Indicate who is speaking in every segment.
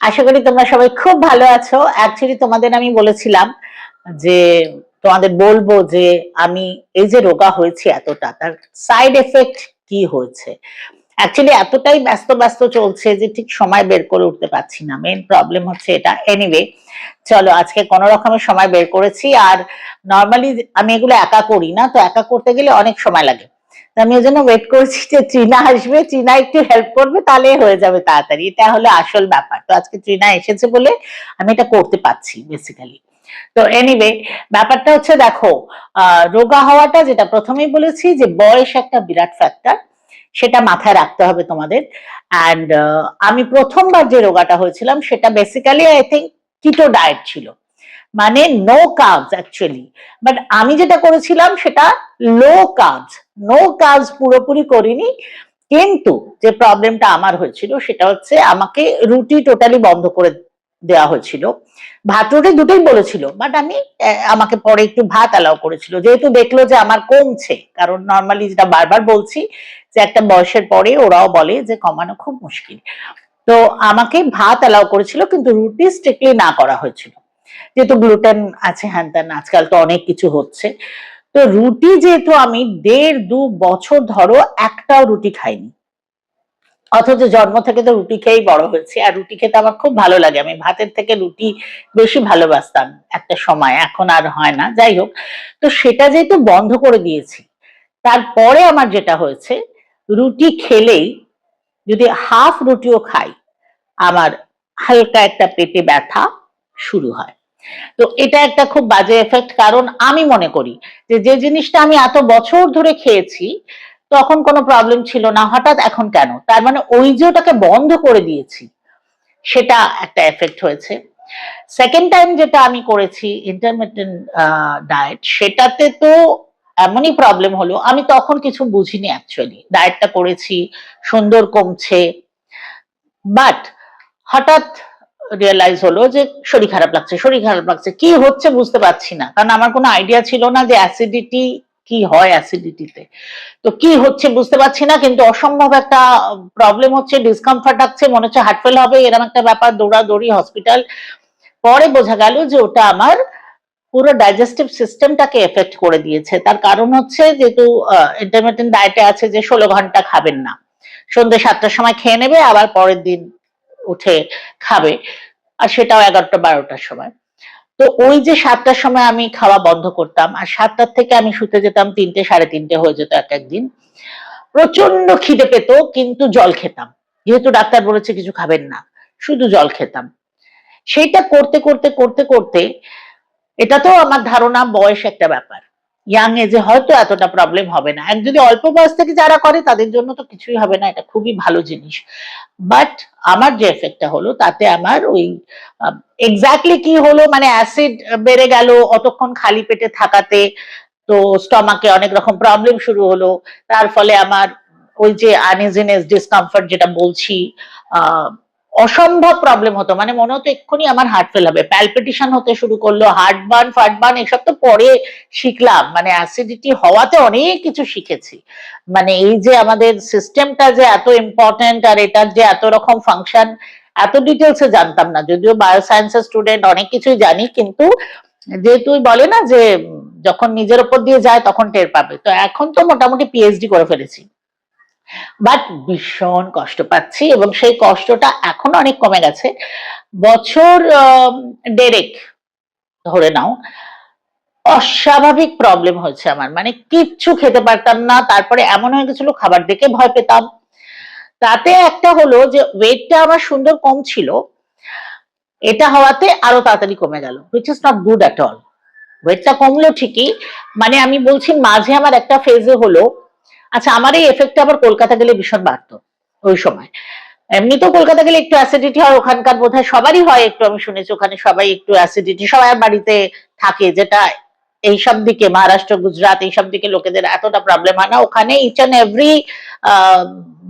Speaker 1: আশা করি তোমরা সবাই খুব ভালো আছো। অ্যাকচুয়ালি তোমাদের আমি বলেছিলাম যে তোমাদের বলবো যে আমি এই যে রোগা হয়েছি এতটা, তার সাইড এফেক্ট কি হয়েছে। অ্যাকচুয়ালি এতটাই ব্যস্ত ব্যস্ত চলছে যে ঠিক সময় বের করে উঠতে পারছি না, মেইন প্রবলেম হচ্ছে এটা। এনিওয়ে, চলো আজকে কোনো রকমের সময় বের করেছি। আর নর্মালি আমি এগুলো একা করি না, তো একা করতে গেলে অনেক সময় লাগে। আমি ওই জন্য ওয়েট করছি যে ট্রিনা আসবে, ট্রিনা একটু হেল্প করবে, তাহলে হয়ে যাবে তাড়াতাড়ি। এটা হলো আসল ব্যাপার। তো আজকে ট্রিনা এসেছে বলে আমি এটা করতে পারছি বেসিক্যালি। তো এনিওয়ে, ব্যাপারটা হচ্ছে দেখো, রোগা হওয়াটা যেটা প্রথমেই বলেছি যে বয়স একটা বিরাট ফ্যাক্টর, সেটা মাথায় রাখতে হবে তোমাদের। অ্যান্ড আমি প্রথমবার যে রোগাটা হয়েছিলাম সেটা basically I think keto diet ছিল, মানে নো কার্বস অ্যাকচুয়ালি। বাট আমি যেটা করেছিলাম সেটা লো কার্বস। নো কার্বস পুরোপুরি করিনি, কিন্তু যে প্রবলেমটা আমার হয়েছিল সেটা হচ্ছে আমাকে রুটি টোটালি বন্ধ করে দেওয়া হয়েছিল। ভাত রুটি দুটোই বলেছিল, বাট আমি আমাকে পরে একটু ভাত অ্যালাউ করেছিল, যেহেতু দেখলো যে আমার কমছে। কারণ নর্মালি যেটা বারবার বলছি যে একটা বয়সের পরে ওরাও বলে যে কমানো খুব মুশকিল। তো আমাকে ভাত অ্যালাউ করেছিল, কিন্তু রুটি স্ট্রিক্টলি না করা হয়েছিল, যেহেতু গ্লুটেন আছে, হ্যান ত্যান আজকাল তো অনেক কিছু হচ্ছে। তো রুটি যেহেতু আমি 1.5-2 বছর ধরো একটাও রুটি খাইনি, অথচ জন্ম থেকে তো রুটি খেয়েই বড় হয়েছে। আর রুটি খেতে আমার খুব ভালো লাগে, আমি ভাতের থেকে রুটি বেশি ভালোবাসতাম একটা সময়, এখন আর হয় না, যাই হোক। তো সেটা যেহেতু বন্ধ করে দিয়েছি, তারপরে আমার যেটা হয়েছে, রুটি খেলেই যদি হাফ রুটিও খাই, আমার হালকা একটা পেটে ব্যথা শুরু হয়। তো এটা একটা খুব বাজে এফেক্ট, কারণ আমি মনে করি যে যে জিনিসটা আমি এত বছর ধরে খেয়েছি তখন কোনো প্রবলেম ছিল না, হঠাৎ এখন কেন? তার মানে ওই যে ওটাকে বন্ধ করে দিয়েছি, সেটা একটা এফেক্ট হয়েছে। সেকেন্ড টাইম যেটা আমি করেছি ইন্টারমিটেন্ট ডায়েট, সেটাতে তো এমনই প্রবলেম হলো, আমি তখন কিছু বুঝিনি অ্যাকচুয়ালি। ডায়েটটা করেছি, সুন্দর কমছে, বাট হঠাৎ রিয়েলাইজ হলো যে শরীর খারাপ লাগছে, শরীর খারাপ লাগছে, কি হচ্ছে বুঝতে পারছি না, কারণ আমার কোনো আইডিয়া ছিল না যে অ্যাসিডিটি কি হয় অ্যাসিডিটিতে। তো কি হচ্ছে বুঝতে পারছি না, কিন্তু অসম্ভব একটা প্রবলেম হচ্ছে, ডিসকমফর্ট লাগছে, মনে হচ্ছে হার্ট ফেল হবে, এরকম একটা ব্যাপার, দৌড়াদৌড়ি হসপিটাল। পরে বোঝা গেল যে ওটা আমার পুরো ডাইজেস্টিভ সিস্টেমটাকে এফেক্ট করে দিয়েছে। তার কারণ হচ্ছে যেহেতু ইন্টারমিটেন্ট ডায়েটে আছে যে 16 ঘন্টা খাবেন না, সন্ধ্যে 7টার সময় খেয়ে নেবে, আবার পরের দিন উঠে খাবে, আর সেটাও 11টা-12টার সময়। তো ওই যে 7টার সময় আমি খাওয়া বন্ধ করতাম, আর 7টার থেকে আমি শুতে যেতাম 3টে, 3:30 হয়ে যেত এক একদিন। প্রচন্ড খিদে পেত, কিন্তু জল খেতাম, যেহেতু ডাক্তার বলেছে কিছু খাবেন না, শুধু জল খেতাম। সেইটা করতে করতে করতে করতে, এটা তো আমার ধারণা বয়স একটা ব্যাপার, ইয়াং এজে হয়তো এতটা প্রবলেম হবে না, এক যদি অল্প বয়স থেকে যারা করে তাদের জন্য তো কিছুই হবে না, এটা খুবই ভালো জিনিস। বাট আমার যে এফেক্টটা হলো তাতে আমার ওই এক্স্যাক্টলি কি হলো, মানে অ্যাসিড বেড়ে গেল অতক্ষণ খালি পেটে থাকাতে, তো স্টমাকে অনেক রকম প্রবলেম শুরু হলো। তার ফলে আমার ওই যে আনইজিনেস, ডিসকমফর্ট যেটা বলছি, আহ অসম্ভব প্রবলেম হতো, মানে মনে হতো এক্ষুনি আমার হার্ট ফেল হবে, প্যালপিটেশন হতে শুরু করলো, হার্ট বার্ন, ফাট বার্ন, এসব তো পরে শিখলাম। মানে অ্যাসিডিটি হওয়াতে অনেক কিছু শিখেছি, মানে এই যে আমাদের সিস্টেমটা যে এত ইম্পর্টেন্ট, আর এটার যে এত রকম ফাংশন, এত ডিটেলসে জানতাম না। যদিও বায়োসায়েন্সের স্টুডেন্ট, অনেক কিছুই জানি, কিন্তু যেহেতু বলে না যে যখন নিজের উপর দিয়ে যায় তখন টের পাবে। তো এখন তো মোটামুটি পিএইচডি করে ফেলেছি, বাট ভীষণ কষ্ট পাচ্ছি, এবং সেই কষ্টটা এখন অনেক কমে গেছে। বছর দেড়েক ধরে নাও, অস্বাভাবিক প্রবলেম হয়েছে আমার, মানে কিচ্ছু খেতে পারতাম না, তারপরে এমন হয়ে গেছিল খাবার দেখে ভয় পেতাম। তাতে একটা হলো যে ওয়েটটা আমার সুন্দর কম ছিল, এটা হওয়াতে আরো তাড়াতাড়ি কমে গেল, which is not good at all. ওয়েটটা কমলো ঠিকই, মানে আমি বলছি মাঝে আমার একটা ফেজে হলো, আচ্ছা আমার এই এফেক্টটা আবার কলকাতা গেলে ভীষণ বাড়তো ওই সময়। এমনিতেও কলকাতা গেলে একটু অ্যাসিডিটি হয়, ওখানকার বোধহয় সবারই হয় একটু, আমি শুনেছি ওখানে সবাই একটু অ্যাসিডিটি, সবার বাড়িতে থাকে, যেটা এইসব দিকে মহারাষ্ট্র, গুজরাট এইসব দিকে লোকেদের এতটা প্রবলেম হয় না। ওখানে ইচ অ্যান্ড এভরি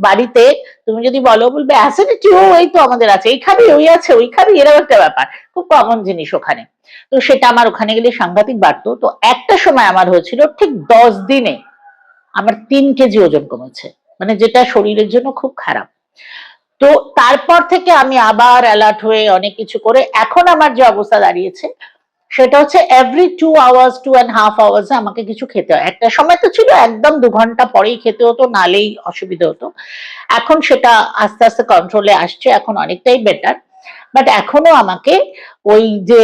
Speaker 1: বাড়িতে তুমি যদি বলো, বলবে অ্যাসিডিটি, ও এই তো আমাদের আছে, এই খাবি, ওই আছে, ওই খাবি, এরকম একটা ব্যাপার, খুব কমন জিনিস ওখানে। তো সেটা আমার ওখানে গেলে সাংঘাতিক বাড়তো। তো একটা সময় আমার হয়েছিল ঠিক 10 দিনে আমার 3 কেজি ওজন কমেছে, মানে যেটা শরীরের জন্য খুব খারাপ। তো তো তারপর থেকে আমি আবার অ্যালার্ট হয়ে অনেক কিছু করে এখন আমার যে অবস্থা দাঁড়িয়েছে সেটা হচ্ছে এভরি 2 আওয়ার্স 2.5 আওয়ার্স আমাকে কিছু খেতে হয়। একটা সময় তো ছিল একদম 2 ঘন্টা পরেই খেতে হতো, নালেই অসুবিধা হতো। এখন সেটা আস্তে আস্তে কন্ট্রোলে আসছে, এখন অনেকটাই বেটার। বাট এখনো আমাকে ওই যে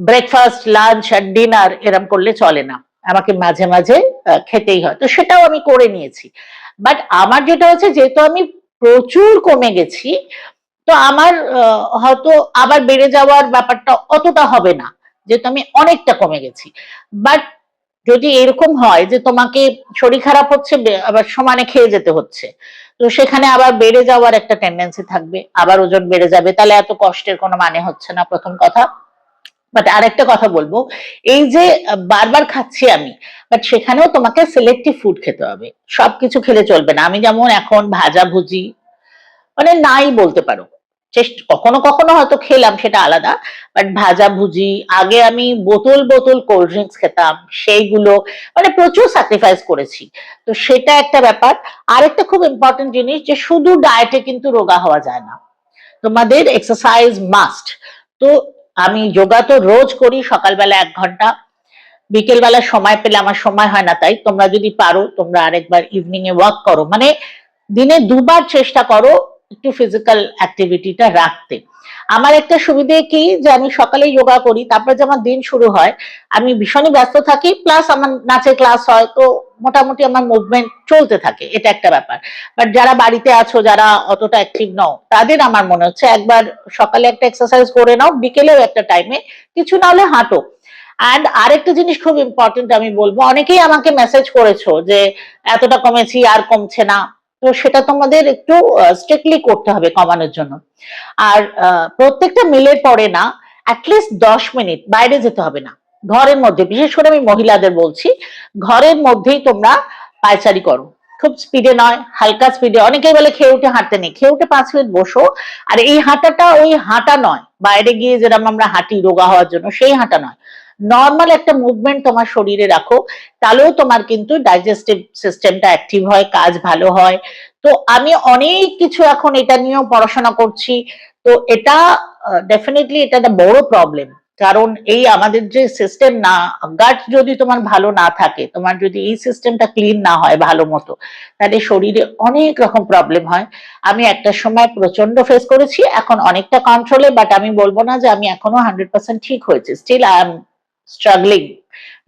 Speaker 1: ব্রেকফাস্ট লাঞ্চ আর ডিনার এরম করলে চলে না, আমাকে মাঝে মাঝে খেতেই হয়, তো সেটাও আমি করে নিয়েছি। বাট আমার যেটা হচ্ছে, যেহেতু আমি প্রচুর কমে গেছি, তো আমার হয়তো আবার বেড়ে যাওয়ার ব্যাপারটা অতটা হবে না, যেহেতু আমি অনেকটা কমে গেছি। বাট যদি এরকম হয় যে তোমাকে শরীর খারাপ হচ্ছে আবার সমানে খেয়ে যেতে হচ্ছে, তো সেখানে আবার বেড়ে যাওয়ার একটা টেন্ডেন্সি থাকবে, আবার ওজন বেড়ে যাবে, তাহলে এত কষ্টের কোনো মানে হচ্ছে না, প্রথম কথা। বাট আরেকটা কথা বলবো, এই যে বারবার খাচ্ছি আমি, বাট সেখানেও তোমাকে সিলেক্টিভ ফুড খেতে হবে, সবকিছু খেলে চলবে না। আমি যেমন এখন ভাজা ভুজি মানে নাই বলতে পারো, কখনো কখনো হয়তো খেলাম, সেটা আলাদা। বাট ভাজা ভুজি, আগে আমি বোতল বোতল কোল্ড ড্রিঙ্কস খেতাম, সেইগুলো মানে প্রচুর স্যাক্রিফাইস করেছি। তো সেটা একটা ব্যাপার। আরেকটা খুব ইম্পর্টেন্ট জিনিস, যে শুধু ডায়েটে কিন্তু রোগা হওয়া যায় না, তোমাদের এক্সারসাইজ মাস্ট। তো আমি যোগা তো রোজ করি, সকালবেলা 1 ঘন্টা, বিকেল বেলা সময় পেলে, আমার সময় হয় না, তাই তোমরা যদি পারো তোমরা আরেকবার ইভিনিং এ ওয়াক করো, মানে দিনে 2 বার চেষ্টা করো একটু ফিজিক্যাল অ্যাক্টিভিটিটা রাখতে। আমার একটা সুবিধে কি, যে আমি সকালে যোগা করি, তারপর যে আমার দিন শুরু হয়, আমি ভীষণই ব্যস্ত থাকি, প্লাস আমার নাচের ক্লাস হয়, তো মোটামুটি আমার মুভমেন্ট চলতে থাকে, এটা একটা ব্যাপার। বাট যারা বাড়িতে আছো, যারা অতটা অ্যাক্টিভ নও, তাদের আমার মনে হচ্ছে একবার সকালে একটা এক্সারসাইজ করে নাও, বিকেলেও একটা টাইমে কিছু না হলে হাঁটো। অ্যান্ড আরেকটা জিনিস খুব ইম্পর্টেন্ট আমি বলবো, অনেকেই আমাকে মেসেজ করেছো যে এতটা কমেছি আর কমছে না, তো সেটা তোমাদের একটু স্ট্রিক্টলি করতে হবে কমানোর জন্য। আর প্রত্যেকটা মিলের পরে না, অ্যাটলিস্ট 10 মিনিট বাইরে যেতে হবে না, ঘরের মধ্যে, বিশেষ করে আমি মহিলাদের বলছি, ঘরের মধ্যেই তোমরা পায়চারি করো, খুব স্পিডে নয়, হালকা স্পিডে। অনেকেই বলে খেয়ে উঠে হাঁটতে নেই, খেয়ে উঠে 5 মিনিট বসো। আর এই হাঁটাটা ওই হাঁটা নয়, বাইরে গিয়ে যেরকম আমরা হাঁটি রোগা হওয়ার জন্য, সেই হাঁটা নয়, নর্মাল একটা মুভমেন্ট তোমার শরীরে রাখো, তাহলেও তোমার কিন্তু ডাইজেস্টিভ সিস্টেমটা অ্যাক্টিভ হয়, কাজ ভালো হয়। তো আমি অনেক কিছু এখন এটা নিয়েও পড়াশোনা করছি। তো এটা ডেফিনেটলি এটা একটা বড় প্রবলেম, কারণ এই আমাদের যে সিস্টেম না, গাট যদি তোমার ভালো না থাকে, তোমার যদি এই সিস্টেমটা ক্লিন না হয় ভালো মতো, তাহলে শরীরে অনেক রকম প্রবলেম হয়। আমি একটা সময় প্রচন্ড ফেস করেছি, এখন অনেকটা কন্ট্রোলে, বাট আমি বলবো না যে আমি এখনো 100% ঠিক হয়েছে, still I am struggling,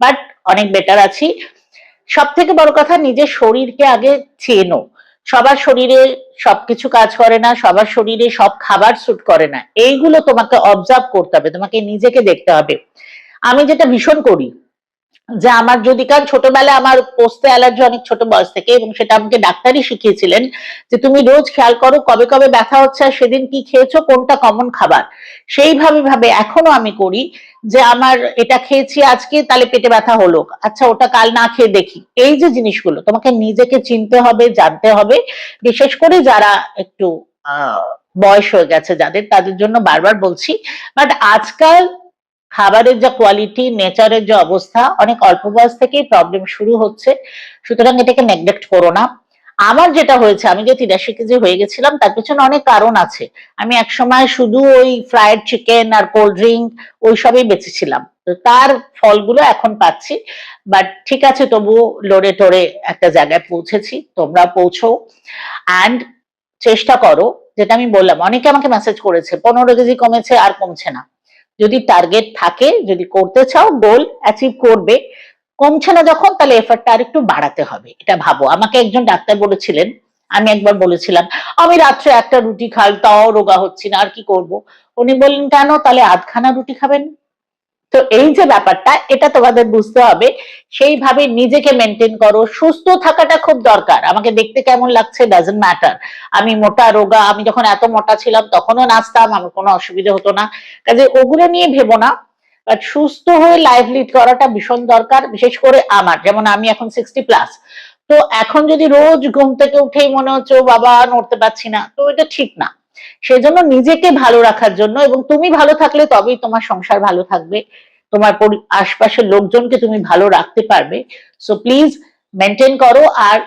Speaker 1: but অনেক বেটার আছি। সব থেকে বড় কথা, নিজের শরীরকে আগে চেনো। সবার শরীরে সবকিছু কাজ করে না, সবার শরীরে সব খাবার স্যুট করে না, এইগুলো তোমাকে অবজার্ভ করতে হবে, তোমাকে নিজেকে দেখতে হবে। আমি যেটা ভীষণ করি, যে আমার যদি, কারণ ছোটবেলায় আমার পোস্তে অ্যালার্জি অনেক ছোট বয়স থেকে, এবং সেটা আমাকে ডাক্তারই শিখিয়েছিলেন, যে তুমি রোজ খেয়াল করো কবে কবে ব্যথা হচ্ছে, আর সেদিন কি খেয়েছো, কোনটা কমন খাবার, সেইভাবে ভাবে এখনো আমি করি, যে আমার এটা খেয়েছি আজকে, তাহলে পেটে ব্যথা হলো, আচ্ছা ওটা কাল না খেয়ে দেখি। এই যে জিনিসগুলো তোমাকে নিজেকে চিনতে হবে, জানতে হবে, বিশেষ করে যারা একটু আহ বয়স হয়ে গেছে যাদের, তাদের জন্য বারবার বলছি। বাট আজকাল খাবারের যা কোয়ালিটি, নেচারের যে অবস্থা, অনেক অল্প বয়স থেকেই প্রবলেম শুরু হচ্ছে, সুতরাং এটাকে নেগলেক্ট করো না। আমার যেটা হয়েছে, আমি যে 83 কেজি হয়ে গেছিলাম, তার পেছনে অনেক কারণ আছে। আমি একসময় শুধু ওই ফ্রাইড চিকেন আর কোল্ড ড্রিঙ্ক ওইসবই বেঁচেছিলাম, তো তার ফলগুলো এখন পাচ্ছি। বাট ঠিক আছে, তবুও লড়ে টড়ে একটা জায়গায় পৌঁছেছি, তোমরা পৌঁছো। অ্যান্ড চেষ্টা করো, যেটা আমি বললাম, অনেকে আমাকে মেসেজ করেছে 15 কেজি কমেছে আর কমছে না। যদি টার্গেট থাকে, যদি করতে চাও, গোল অ্যাচিভ করবে, কমছে না যখন, তাহলে এফর্টটা আর একটু বাড়াতে হবে, এটা ভাবো। আমাকে একজন ডাক্তার বলেছিলেন, আমি একবার বলেছিলাম আমি রাত্রে একটা রুটি খাই, তাও রোগা হচ্ছি না, আর কি করব। উনি বললেন কেন, তাহলে 8খানা রুটি খাবেন। তো এই যে ব্যাপারটা, এটা তোমাদের বুঝতে হবে, সেইভাবে নিজেকে মেনটেন করো। সুস্থ থাকাটা খুব দরকার, আমাকে দেখতে কেমন লাগছে ডাজন্ট ম্যাটার। আমি মোটা রোগা, আমি যখন এত মোটা ছিলাম তখনও নাচতাম, আমার কোনো অসুবিধা হতো না, কাজে ওগুলো নিয়ে ভেবো না। বাট সুস্থ হয়ে লাইফ লিড করাটা ভীষণ দরকার, বিশেষ করে আমার, যেমন আমি এখন 60+। তো এখন যদি রোজ ঘুম থেকে উঠেই মনে হচ্ছে ও বাবা নড়তে পারছি না, তো এটা ঠিক না। সেজন্য নিজেকে ভালো রাখার জন্য, এবং তুমি ভালো থাকলে তবেই তোমার সংসার ভালো থাকবে, তোমার আশপাশের লোকজনকে তুমি ভালো রাখতে পারবে। সো প্লিজ মেনটেন করো। আর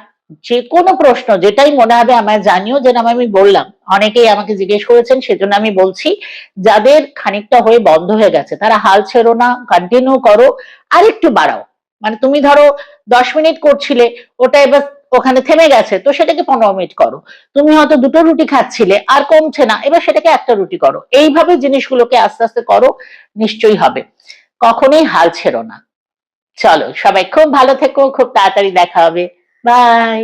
Speaker 1: যে কোনো প্রশ্ন যেটাই মনে হবে আমায় জানিও, যেরকম আমি বললাম অনেকেই আমাকে জিজ্ঞেস করেছেন, সেজন্য আমি বলছি যাদের খানিকটা হয়ে বন্ধ হয়ে গেছে তারা হাল ছেড়ো না, কন্টিনিউ করো, আর একটু বাড়াও। মানে তুমি ধরো 10 মিনিট করছিলে, ওটা এবার ওখানে থেমে গেছে, তো সেটাকে 15 মিনিট করো। তুমি হয়তো 2টো রুটি খাচ্ছিলে, আর কমছে না, এবার সেটাকে 1টা রুটি করো। এইভাবে জিনিসগুলোকে আস্তে আস্তে করো, নিশ্চয়ই হবে। কখনোই হাল ছেড়ো না। চলো সবাই খুব ভালো থেকো, খুব তাড়াতাড়ি দেখা হবে। বাই।